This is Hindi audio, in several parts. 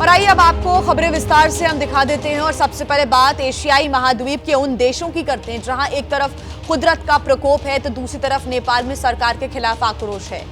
और आइए अब आपको खबरें विस्तार से हम दिखा देते हैं। और सबसे पहले बात एशियाई महाद्वीप के उन देशों की करते हैं जहां एक तरफ कुदरत का प्रकोप है तो दूसरी तरफ नेपाल में सरकार के खिलाफ आक्रोश है।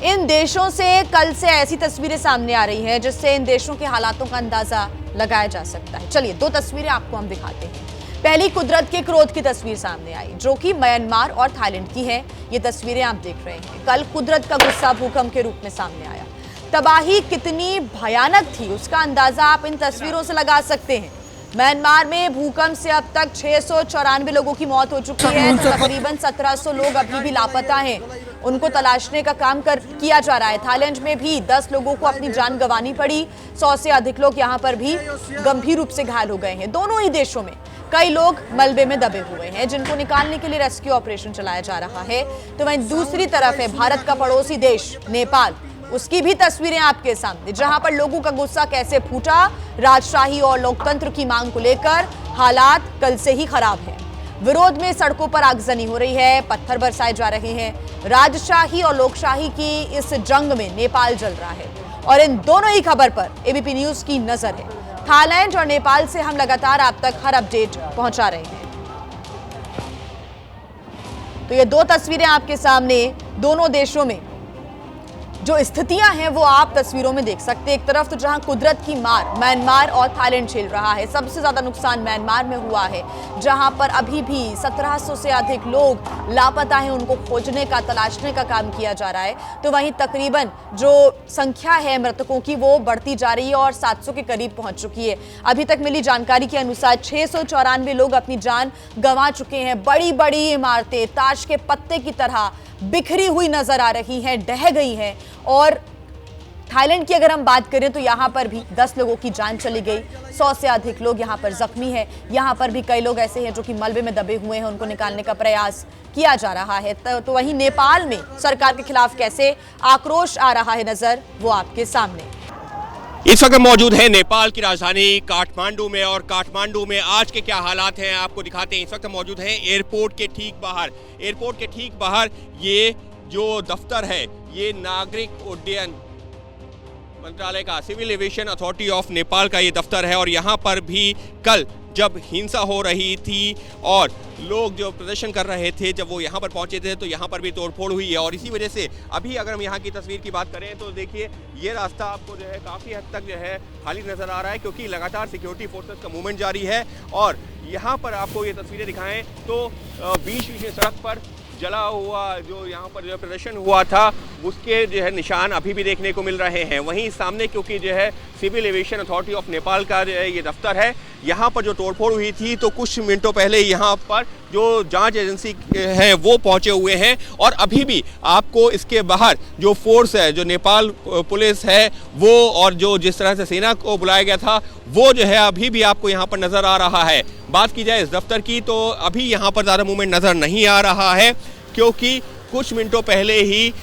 इन देशों से कल से ऐसी तस्वीरें सामने आ रही हैं जिससे इन देशों के हालातों का अंदाजा लगाया जा सकता है। चलिए दो तस्वीरें आपको हम दिखाते हैं। पहली कुदरत के क्रोध की तस्वीर सामने आई जो कि म्यांमार और थाईलैंड की है। ये तस्वीरें आप देख रहे हैं। कल कुदरत का गुस्सा भूकंप के रूप में सामने आया। तबाही कितनी भयानक थी उसका अंदाजा आप इन तस्वीरों से लगा सकते हैं। म्यांमार में भूकंप से अब तक 694 लोगों की मौत हो चुकी है तो तकरीबन 1700 लोग अभी भी लापता हैं। उनको तलाशने का काम किया जा रहा है। थाईलैंड में भी 10 लोगों को अपनी जान गंवानी पड़ी। 100 से अधिक लोग यहां पर भी गंभीर रूप से घायल हो गए हैं। दोनों ही देशों में कई लोग मलबे में दबे हुए हैं जिनको निकालने के लिए रेस्क्यू ऑपरेशन चलाया जा रहा है। तो वहीं दूसरी तरफ है भारत का पड़ोसी देश नेपाल। उसकी भी तस्वीरें आपके सामने जहां पर लोगों का गुस्सा कैसे फूटा। राजशाही और लोकतंत्र की मांग को लेकर हालात कल से ही खराब है। विरोध में सड़कों पर आगजनी हो रही है, पत्थर बरसाए जा रहे हैं। राजशाही और लोकशाही की इस जंग में नेपाल जल रहा है और इन दोनों ही खबर पर एबीपी न्यूज की नजर है। थाईलैंड और नेपाल से हम लगातार आप तक हर अपडेट पहुंचा रहे हैं। तो ये दो तस्वीरें आपके सामने दोनों देशों में जो स्थितियां हैं वो आप तस्वीरों में देख सकते हैं। एक तरफ तो जहां कुदरत की मार म्यांमार और थाईलैंड झेल रहा है। सबसे ज्यादा नुकसान म्यांमार में हुआ है जहां पर अभी भी 1700 से अधिक लोग लापता हैं। उनको खोजने का तलाशने का काम किया जा रहा है। तो वहीं तकरीबन जो संख्या है मृतकों की वो बढ़ती जा रही है और 700 के करीब पहुंच चुकी है। अभी तक मिली जानकारी के अनुसार 694 लोग अपनी जान गंवा चुके हैं। बड़ी बड़ी इमारतें ताश के पत्ते की तरह बिखरी हुई नजर आ रही हैं, ढह गई हैं। और थाईलैंड की अगर हम बात करें तो यहां पर भी 10 लोगों की जान चली गई। 100 से अधिक लोग यहां पर जख्मी हैं। यहां पर भी कई लोग ऐसे हैं जो कि मलबे में दबे हुए हैं। उनको निकालने का प्रयास किया जा रहा है। तो वहीं नेपाल में सरकार के खिलाफ कैसे आक्रोश आ रहा है नजर वो आपके सामने। इस वक्त मौजूद है नेपाल की राजधानी काठमांडू में और काठमांडू में आज के क्या हालात हैं आपको दिखाते हैं। इस वक्त मौजूद हैं एयरपोर्ट के ठीक बाहर। एयरपोर्ट के ठीक बाहर ये जो दफ्तर है ये नागरिक उड्डयन मंत्रालय का civil aviation authority of Nepal का ये दफ्तर है। और यहाँ पर भी कल जब हिंसा हो रही थी और लोग जो प्रदर्शन कर रहे थे जब वो यहाँ पर पहुँचे थे तो यहाँ पर भी तोड़फोड़ हुई है। और इसी वजह से अभी अगर हम यहाँ की तस्वीर की बात करें तो देखिए ये रास्ता आपको जो है काफ़ी हद तक जो है खाली नज़र आ रहा है क्योंकि लगातार सिक्योरिटी फोर्सेस का मूवमेंट जारी है। और यहाँ पर आपको ये तस्वीरें दिखाएं तो बीच बीच में सड़क पर जला हुआ जो यहाँ पर जो प्रदर्शन हुआ था उसके जो है निशान अभी भी देखने को मिल रहे हैं। वहीं सामने क्योंकि जो है civil aviation authority of Nepal का जो है ये दफ्तर है यहाँ पर जो तोड़फोड़ हुई थी तो कुछ मिनटों पहले यहाँ पर जो जांच एजेंसी है वो पहुँचे हुए हैं। और अभी भी आपको इसके बाहर जो फोर्स है जो नेपाल पुलिस है वो और जो जिस तरह से सेना को बुलाया गया था वो जो है अभी भी आपको यहाँ पर नज़र आ रहा है। बात की जाए इस दफ्तर की तो अभी यहाँ पर ज़्यादा मूवमेंट नज़र नहीं आ रहा है क्योंकि कुछ मिनटों पहले ही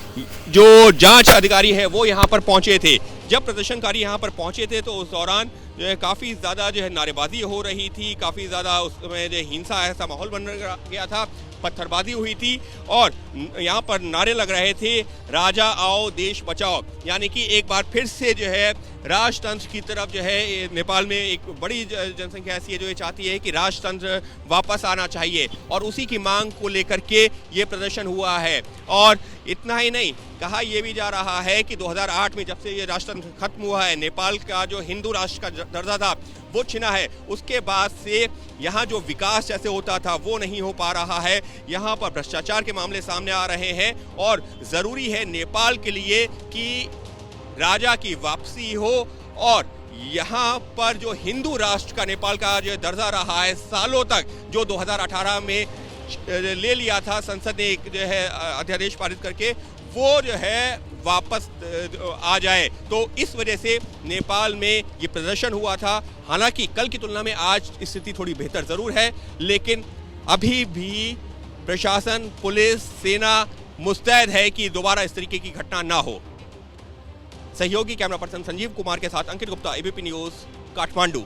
जो जांच अधिकारी है वो यहाँ पर पहुँचे थे। जब प्रदर्शनकारी यहाँ पर पहुँचे थे तो उस दौरान जो है काफ़ी ज़्यादा जो है नारेबाजी हो रही थी। काफ़ी ज़्यादा उसमें जो हिंसा ऐसा माहौल बन गया था, पत्थरबाजी हुई थी और यहाँ पर नारे लग रहे थे राजा आओ देश बचाओ। यानी कि एक बार फिर से जो है राजतंत्र की तरफ जो है नेपाल में एक बड़ी जनसंख्या ऐसी है जो ये चाहती है कि राजतंत्र वापस आना चाहिए और उसी की मांग को लेकर के ये प्रदर्शन हुआ है। और इतना ही नहीं, कहा यह भी जा रहा है कि 2008 में जब से ये राजतंत्र खत्म हुआ है, नेपाल का जो हिंदू राष्ट्र का दर्जा था वो छिना है। उसके बाद से यहाँ जो विकास जैसे होता था वो नहीं हो पा रहा है। यहाँ पर भ्रष्टाचार के मामले सामने आ रहे हैं और ज़रूरी है नेपाल के लिए कि राजा की वापसी हो और यहाँ पर जो हिंदू राष्ट्र का नेपाल का जो दर्जा रहा है सालों तक, जो 2018 में ले लिया था संसद ने एक जो है अध्यादेश पारित करके, वो जो है वापस आ जाए। तो इस वजह से नेपाल में ये प्रदर्शन हुआ था। हालांकि कल की तुलना में आज स्थिति थोड़ी बेहतर ज़रूर है लेकिन अभी भी प्रशासन, पुलिस, सेना मुस्तैद है कि दोबारा इस तरीके की घटना ना हो। सहयोगी कैमरा पर्सन संजीव कुमार के साथ अंकित गुप्ता, एबीपी न्यूज़, काठमांडू।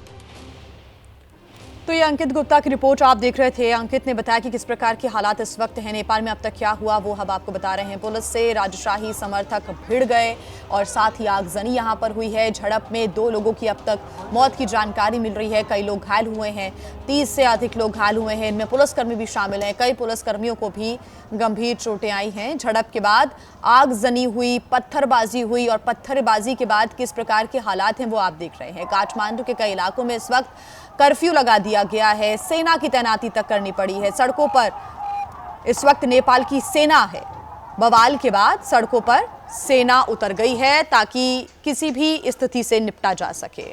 तो ये अंकित गुप्ता की रिपोर्ट आप देख रहे थे। अंकित ने बताया कि किस प्रकार के हालात इस वक्त हैं नेपाल में। अब तक क्या हुआ वो हम आपको बता रहे हैं। पुलिस से राजशाही समर्थक भिड़ गए और साथ ही आगजनी यहां पर हुई है। झड़प में 2 लोगों की अब तक मौत की जानकारी मिल रही है। कई लोग घायल हुए हैं, 30 से अधिक लोग घायल हुए हैं। इनमें पुलिसकर्मी भी शामिल हैं। कई पुलिसकर्मियों को भी गंभीर चोटें आई हैं। झड़प के बाद आगजनी हुई, पत्थरबाजी हुई और पत्थरबाजी के बाद किस प्रकार के हालात हैं वो आप देख रहे हैं। काठमांडू के कई इलाकों में इस वक्त कर्फ्यू लगा दिया गया है। सेना की तैनाती तक करनी पड़ी है। सड़कों पर इस वक्त नेपाल की सेना है। बवाल के बाद सड़कों पर सेना उतर गई है ताकि किसी भी स्थिति से निपटा जा सके।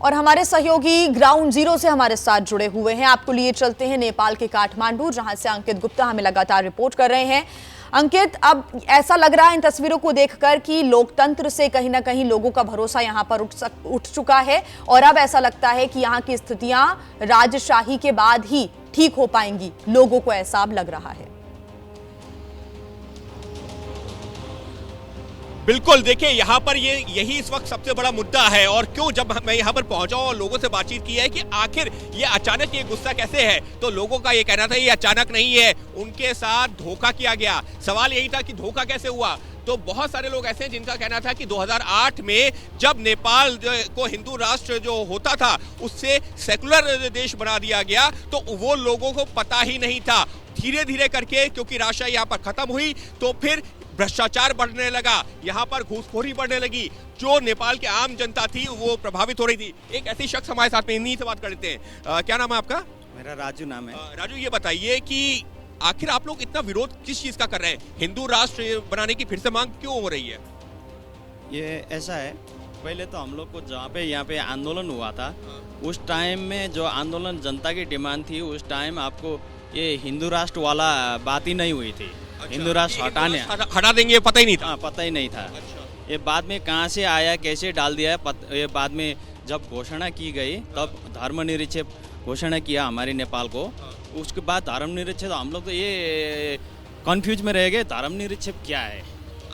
और हमारे सहयोगी ग्राउंड जीरो से हमारे साथ जुड़े हुए हैं। आपको लिए चलते हैं नेपाल के काठमांडू, जहां से अंकित गुप्ता हमें लगातार रिपोर्ट कर रहे हैं। अंकित, अब ऐसा लग रहा है इन तस्वीरों को देखकर कि लोकतंत्र से कहीं ना कहीं लोगों का भरोसा यहां पर उठ चुका है और अब ऐसा लगता है कि यहां की स्थितियां राजशाही के बाद ही ठीक हो पाएंगी। लोगों को ऐसा अब लग रहा है। बिल्कुल, देखिए यहाँ पर यही इस वक्त सबसे बड़ा मुद्दा है। और क्यों, जब मैं यहाँ पर पहुंचा और लोगों से बातचीत की है कि आखिर ये अचानक ये गुस्सा कैसे है, तो लोगों का ये कहना था ये अचानक नहीं है, उनके साथ धोखा किया गया। सवाल यही था कि धोखा कैसे हुआ। तो बहुत सारे लोग ऐसे हैं जिनका कहना था कि 2008 में जब नेपाल को हिंदू राष्ट्र जो होता था उससे सेकुलर देश बना दिया गया, तो वो लोगों को पता ही नहीं था। धीरे धीरे करके क्योंकि राजशाही यहाँ पर खत्म हुई तो फिर भ्रष्टाचार बढ़ने लगा, यहाँ पर घूसखोरी बढ़ने लगी। जो नेपाल की आम जनता थी वो प्रभावित हो रही थी। एक ऐसी शख्स हमारे साथ में, इन्हीं से बात कर लेते हैं। क्या नाम है आपका? मेरा राजू नाम है। राजू, ये बताइए कि आखिर आप लोग इतना विरोध किस चीज का कर रहे हैं? हिंदू राष्ट्र बनाने की फिर से मांग क्यों हो रही है? ये ऐसा है, पहले तो हम लोग को जहाँ पे यहाँ पे आंदोलन हुआ था उस टाइम में जो आंदोलन जनता की डिमांड थी, उस टाइम आपको ये हिंदू राष्ट्र वाला बात ही नहीं हुई थी। अच्छा, हिंदू राष्ट्र हटा देंगे पता ही नहीं था। हाँ, पता ही नहीं था। अच्छा। ये बाद में कहाँ से आया, कैसे डाल दिया है, ये बाद में जब घोषणा की गई तब धर्मनिरपेक्ष घोषणा किया हमारे नेपाल को। उसके बाद धर्मनिरपेक्ष, हम लोग तो ये कंफ्यूज में रह गए, धर्मनिरपेक्ष क्या है।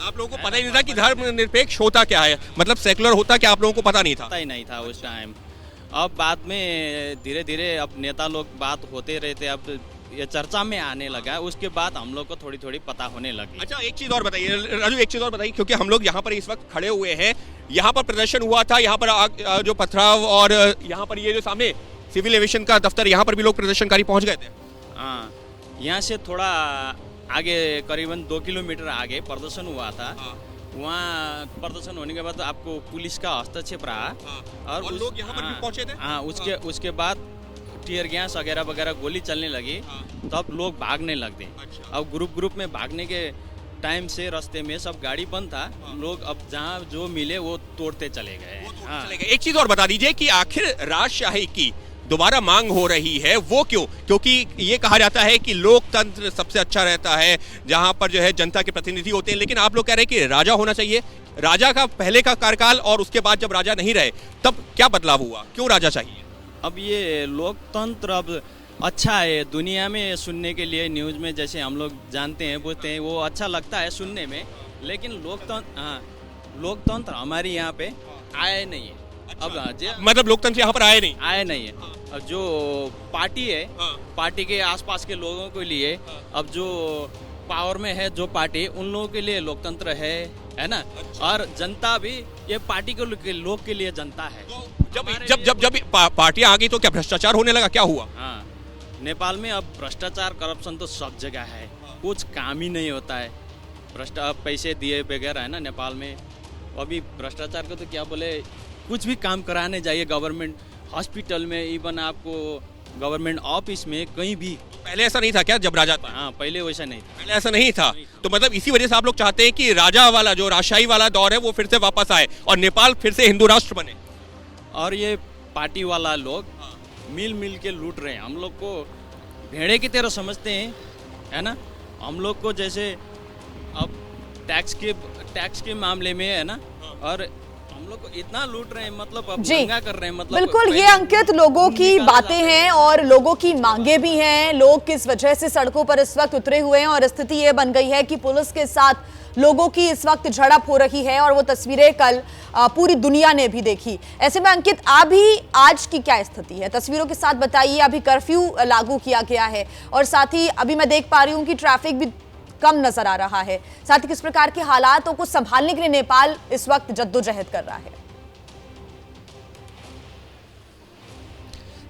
आप लोगों को पता ही नहीं था कि धर्मनिरपेक्ष होता क्या है, मतलब सेकुलर होता क्या, आप लोगों को पता नहीं था? पता ही नहीं था उस टाइम। अब बाद में धीरे धीरे अब नेता लोग बात होते रहते, अब ये चर्चा में आने लगा। उसके बाद हम लोग को थोड़ी थोड़ी पता होने लगी। अच्छा, एक चीज और बताइए राजू, एक चीज और बताइए, क्योंकि हम लोग यहाँ पर इस वक्त खड़े हुए हैं। यहाँ पर प्रदर्शन हुआ था, यहाँ पर जो पथराव और यहाँ पर ये जो सामने सिविल एविएशन का दफ्तर, यहाँ पर भी लोग प्रदर्शनकारी पहुंच गए थे। हाँ, यहाँ से थोड़ा आगे करीबन 2 किलोमीटर आगे प्रदर्शन हुआ था। वहाँ प्रदर्शन होने के बाद आपको पुलिस का हस्तक्षेप रहा। और लोग यहाँ पर भी पहुंचे थे। हाँ, उसके बाद टीयर गैस वगैरह वगैरह गोली चलने लगी, तब लोग भागने लगे। अच्छा। अब ग्रुप में भागने के टाइम से रास्ते में सब गाड़ी बंद था। लोग अब जहाँ जो मिले वो तोड़ते चले गए। हाँ। एक चीज और बता दीजिए कि आखिर राजशाही की दोबारा मांग हो रही है वो क्यों? क्योंकि ये कहा जाता है कि लोकतंत्र सबसे अच्छा रहता है जहां पर जो है जनता के प्रतिनिधि होते हैं, लेकिन आप लोग कह रहे हैं कि राजा होना चाहिए। राजा का पहले का कार्यकाल और उसके बाद जब राजा नहीं रहे तब क्या बदलाव हुआ, क्यों राजा चाहिए? अब ये लोकतंत्र अब अच्छा है, दुनिया में सुनने के लिए न्यूज़ में जैसे हम लोग जानते हैं बोलते हैं, वो अच्छा लगता है सुनने में, लेकिन लोकतंत्र हमारे यहाँ पे आया नहीं है। अच्छा, अब मतलब लोकतंत्र यहाँ पर आया नहीं है। अब जो पार्टी है, पार्टी के आसपास के लोगों के लिए, अब जो पावर में है जो पार्टी, उन लोगों के लिए लोकतंत्र है ना। अच्छा। और जनता भी ये पार्टी के लोग के लिए जनता है। जब पार्टियां आ गई तो क्या भ्रष्टाचार होने लगा, क्या हुआ? हाँ, नेपाल में अब भ्रष्टाचार करप्शन तो सब जगह है, कुछ काम ही नहीं होता है। पैसे दिए बगैर है ना नेपाल में। अभी भ्रष्टाचार को तो क्या बोले, कुछ भी काम कराने जाइए गवर्नमेंट हॉस्पिटल में, इवन आपको गवर्नमेंट ऑफिस में, कहीं भी। पहले ऐसा नहीं था क्या जब राजा था? हाँ, पहले वैसा नहीं था। पहले ऐसा नहीं था। तो मतलब इसी वजह से आप लोग चाहते हैं कि राजा वाला जो राजशाही वाला दौर है वो फिर से वापस आए और नेपाल फिर से हिंदू राष्ट्र बने। और ये पार्टी वाला लोग मिल के लूट रहे हैं हम लोग को, भेड़े की तरह समझते हैं, है ना। हम लोग को जैसे अब टैक्स के मामले में है ना, और हम लोग को इतना लूट रहे हैं, मतलब अब जी दंगा कर रहे हैं, मतलब बिल्कुल, ये पहले अंकित लोगों की निकाला बातें जाता है। हैं और लोगों की मांगे भी हैं। लोग किस वजह से सड़कों पर इस वक्त उतरे हुए हैं और स्थिति ये बन गई है कि पुलिस के साथ लोगों की इस वक्त झड़प हो रही है और वो तस्वीरें कल पूरी दुनिया ने भी देखी। ऐसे में अंकित, अभी आज की क्या स्थिति है, तस्वीरों के साथ बताइए। अभी कर्फ्यू लागू किया गया है और साथ ही अभी मैं देख पा रही हूँ कि ट्रैफिक भी कम नजर आ रहा है। साथ ही किस प्रकार के हालातों को संभालने के लिए नेपाल इस वक्त जद्दोजहद कर रहा है?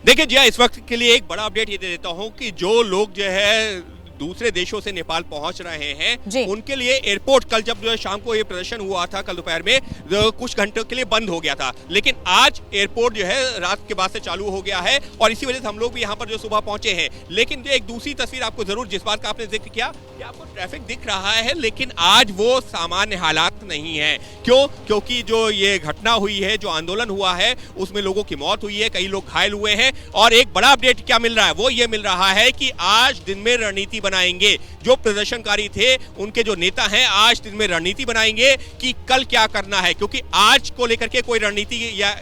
देखिए जी, इस वक्त के लिए एक बड़ा अपडेट ये दे देता हूं कि जो लोग जो है दूसरे देशों से नेपाल पहुंच रहे हैं, उनके लिए एयरपोर्ट कल जब जो है शाम को ये प्रदर्शन हुआ था, कल दोपहर में कुछ घंटों के लिए बंद हो गया था, लेकिन आज एयरपोर्ट जो है रात के बाद से चालू हो गया है और इसी वजह से हम लोग भी यहाँ पर जो सुबह पहुंचे हैं। लेकिन जो एक दूसरी तस्वीर आपको जरूर, जिस बात का आपने जिक्र किया कि आपको ट्रैफिक दिख रहा है, लेकिन आज वो सामान्य हालात नहीं है। क्यों? क्योंकि जो ये घटना हुई है, जो आंदोलन हुआ है, उसमें लोगों की मौत हुई है, कई लोग घायल हुए हैं और एक बड़ा अपडेट क्या मिल रहा है, वो ये मिल रहा है कि आज दिन में रणनीति बनाएंगे। जो प्रदर्शनकारी थे, उनके जो नेता हैं, आज दिन में रणनीति बनाएंगे कि कल क्या करना है, क्योंकि आज को लेकर के कोई रणनीति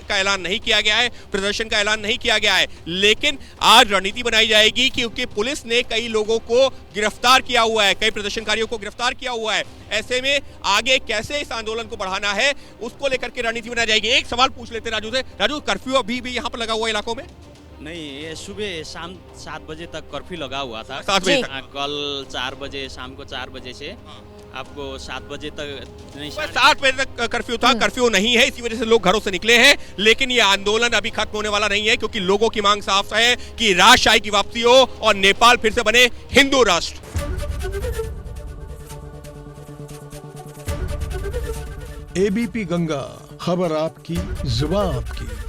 का ऐलान नहीं किया गया है, प्रदर्शन का ऐलान नहीं किया गया है, लेकिन आज रणनीति बनाई जाएगी क्योंकि पुलिस ने कई लोगों को गिरफ्तार किया हुआ है, कई प्रदर्शनकारियों को गिरफ्तार किया हुआ है। ऐसे में आगे कैसे इस आंदोलन को बढ़ाना है, उसको लेकर के रणनीति बनाई जाएगी। एक सवाल पूछ लेते राजू से। राजू, कर्फ्यू अभी भी यहाँ पर लगा हुआ इलाकों में? नहीं, ये सुबह शाम 7 बजे तक कर्फ्यू लगा हुआ था। 7 बजे हाँ, कल 4 बजे, शाम को 4 बजे से आपको 7 बजे तक नहीं, 7 बजे तक कर्फ्यू था। कर्फ्यू नहीं है, इसी वजह से लोग घरों से निकले हैं, लेकिन ये आंदोलन अभी खत्म होने वाला नहीं है क्योंकि लोगों की मांग साफ है कि राजशाही की वापसी हो और नेपाल फिर से बने हिंदू राष्ट्र। एबीपी गंगा, खबर आपकी, जुबान आपकी।